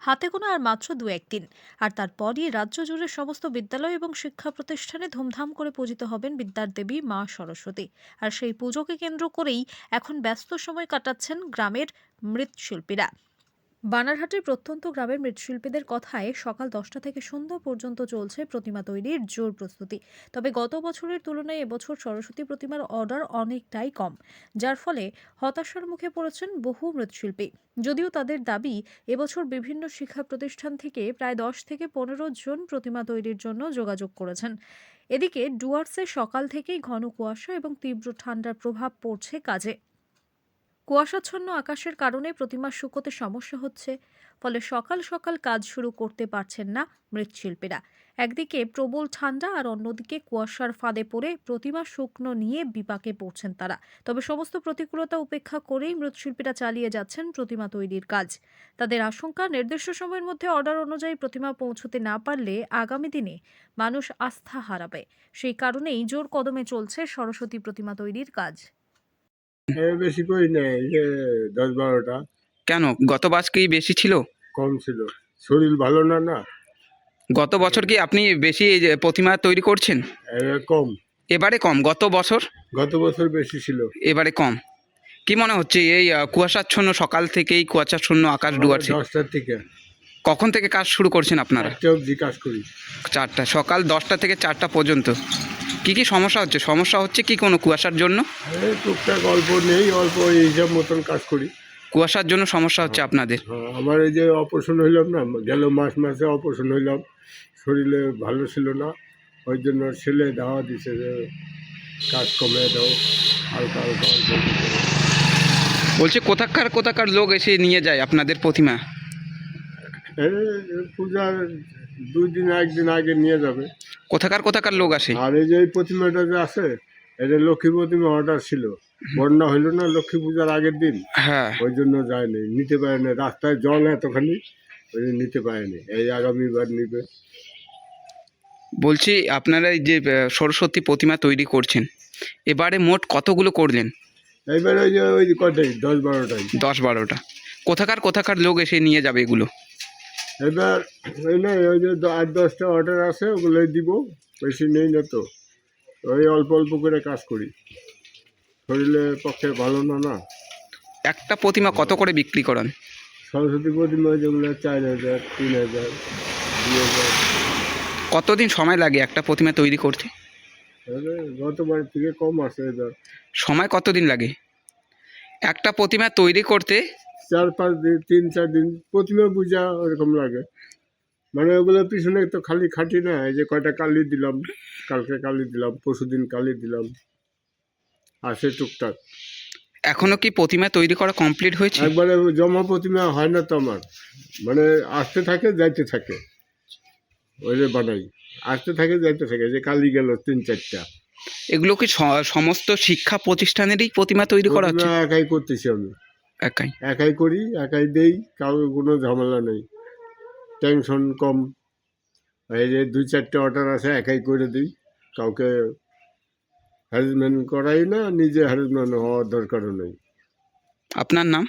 হাতে গোনা আর মাত্র 2-1 দিন, আর তারপরই রাজ্য জুড়ে সমস্ত বিদ্যালয় এবং শিক্ষা প্রতিষ্ঠানে ধুমধাম করে পূজিত হবেন বিদ্যার দেবী মা সরস্বতী। আর সেই পুজোকে কেন্দ্র করেই এখন ব্যস্ত সময় কাটাচ্ছেন গ্রামের মৃৎশিল্পীরা। বানারহাটের প্রত্যন্ত গ্রামের মৃৎশিল্পীদের কথায় সকাল 10টা থেকে সন্ধ্যা পর্যন্ত চলছে প্রতিমা তৈরির জোর প্রস্তুতি। তবে গত বছরের তুলনায় এবছর সরস্বতী প্রতিমার অর্ডার অনেকটাই কম, যার ফলে হতাশার মুখে পড়েছেন বহু মৃৎশিল্পী। যদিও তাদের দাবি, এবছর বিভিন্ন শিক্ষা প্রতিষ্ঠান থেকে প্রায় 10 থেকে 15 জন প্রতিমা তৈরির জন্য যোগাযোগ করেছেন। এদিকে ডুয়ার্সে সকাল থেকেই ঘন কুয়াশা এবং তীব্র ঠান্ডার প্রভাব পড়ছে কাজে। কুয়াশাচ্ছন্ন আকাশের কারণে প্রতিমা শুকোতে সমস্যা হচ্ছে, ফলে সকাল সকাল কাজ শুরু করতে পারছেন না মৃৎশিল্পীরা। একদিকে প্রবল ঠান্ডা আর অন্যদিকে কুয়াশার ফাঁদে পড়ে প্রতিমা শুকনো নিয়ে বিপাকে পড়ছেন তারা। তবে সমস্ত প্রতিকূলতা উপেক্ষা করেই মৃৎশিল্পীরা চালিয়ে যাচ্ছেন প্রতিমা তৈরির কাজ। তাদের আশঙ্কা, নির্দিষ্ট সময়ের মধ্যে অর্ডার অনুযায়ী প্রতিমা পৌঁছতে না পারলে আগামী দিনে মানুষ আস্থা হারাবে। সেই কারণেই জোর কদমে চলছে সরস্বতী প্রতিমা তৈরির কাজ। বেশি করি নাই, এই যে 10-12টা। কেন গত বছর কি বেশি ছিল? কম ছিল, শরীর ভালো না না। গত বছর কি আপনি বেশি এই যে প্রতিমা তৈরি করছেন? কম। এবারে কম, গত বছর গত বছর বেশি ছিল। এবারে কম। কি মনে হচ্ছে এই কুয়াশাচ্ছন্ন সকাল থেকেই কুয়াশাচ্ছন্ন আকাশ ডুবাচ্ছে? 10টার থেকে কখন থেকে কাজ শুরু করছেন আপনারা? 1টা অবধি কাজ করি। 4টা, সকাল 10টা থেকে 4টা পর্যন্ত। কি কি সমস্যা হচ্ছে? সমস্যা হচ্ছে কি কোনো কুয়াশার জন্য? টুকটাক অল্প নেই, অল্প এই হিসাব মতন কাজ করি। কুয়াশার জন্য সমস্যা হচ্ছে আপনাদের? আমার এই যে অপারেশন হইলাম না, গেল মাসে অপারেশন হইলাম, শরীরে ভালো ছিল না। ওই জন্য ছেলে দাওয়া দিছে যে কাজ কমে দাও, হালকা হালকা অল্প করে। বলছে কোথাকার লোক এসে নিয়ে যায় আপনাদের প্রতিমা? পূজার 2 দিন 1 দিন আগে নিয়ে যাবে। কোথাকার লোক আসে? আর এই যে এই প্রতিমাটা যে আছে, এটা লক্ষ্মী প্রতিমা অর্ডার ছিল, বন্যা হইল না লক্ষ্মী পূজার আগের দিন, হ্যাঁ। ওই জন্য যায়নি, নিতে পারে না, রাস্তায় জল এতখানি, ওই জন্য নিতে পারেনি। এই আগামীবার নিবে। বলছি আপনারা এই যে সরস্বতী প্রতিমা তৈরি করছেন, এবারে মোট কতগুলো করলেন? এইবার ওই যে কটাই 10-12টাই। 10-12টা। কোথাকার লোক এসে নিয়ে যাবে এগুলো? এবার ওই না, ওই যে 8-10টা অর্ডার আছে, ওগুলোই দিব, বেশি নেই না তো। ওই অল্প অল্প করে কাজ করি, শরীরের পক্ষে ভালো না না। একটা প্রতিমা কত করে বিক্রি করেন? সরস্বতী প্রতিমা যেগুলো 4,000, 3,000, 2,000। কতদিন সময় লাগে একটা প্রতিমা তৈরি করতে? গতবার থেকে কম আছে এবার। সময় কতদিন লাগে একটা প্রতিমা তৈরি করতে? 4-5 দিন, 3-4 দিন, প্রতিমা পূজা ওরকম লাগে। মানে ওগুলোর পিছনে তো খালি খাটি না, এই যে কয়টা কালি দিলাম, কালকে কালি দিলাম, পরশুদিন কালি দিলাম, আসে টুকটাক। এখনো কি প্রতিমা তৈরি করা কমপ্লিট হয়েছে? একবারে জমা প্রতিমা হয় না তো আমার, মানে আসতে থাকে যাইতে থাকে, ওই যে বানাই, আসতে থাকে যাইতে থাকে। যে কালি গেল 3-4টা। এগুলো কি সমস্ত শিক্ষা প্রতিষ্ঠানেরই প্রতিমা তৈরি করা হচ্ছে? প্রতিমা একাই করতেছি আমি, একাই? একাই করি, একাই দেই, কারোর কোনো ঝামেলা নেই, টেনশন কম। এই যে 2-4টে অর্ডার আছে, একাই করে দিই, কাউকে হ্যারাসমেন্ট করাই না, নিজে হ্যারাসমেন্ট হওয়ার দরকারও নেই। আপনার নাম?